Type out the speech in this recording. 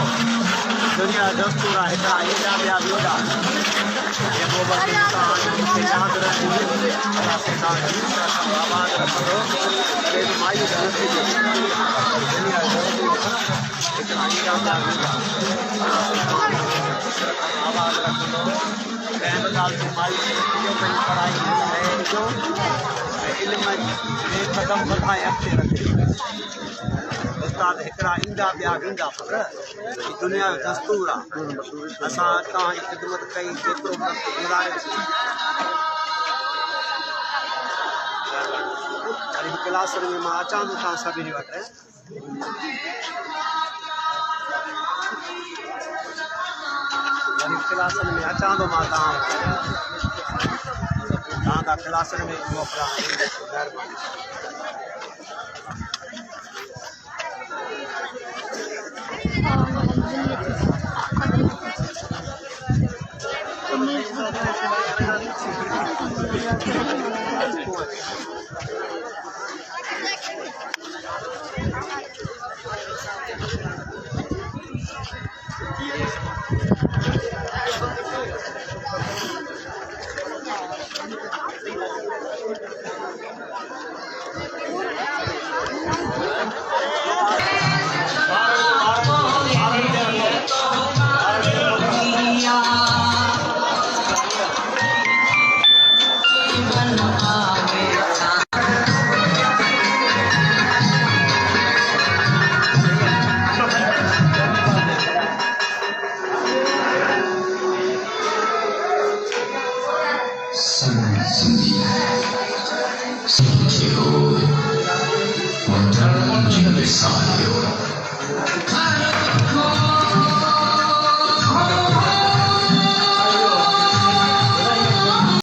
दुनिया दस्तूर है इतना इंदा बिया बिया ये मोहब्बत इंसान से याद रहे अल्लाह से नाम आबाद रखो ये माई दस्ती दुनिया दस्तूर इतना इंदा बिया बिया आबाद रखो रहमत से माई जो कहीं पढ़ाई है जो इल्म में कदम बढ़ाए अच्छे रखे उस्ताद हिकड़ा इंदा बिया विंदा पर दुनिया जो दस्तूर आहे असां तव्हांजी ख़िदमत कई जेतिरो वक़्तु गुज़ारियोसीं वरी क्लास में मां अचां थो तव्हां सभिनी वटि वरी क्लास में अचां थो मां तव्हां क्लास में मोकिलियां महिरबानी Thank you.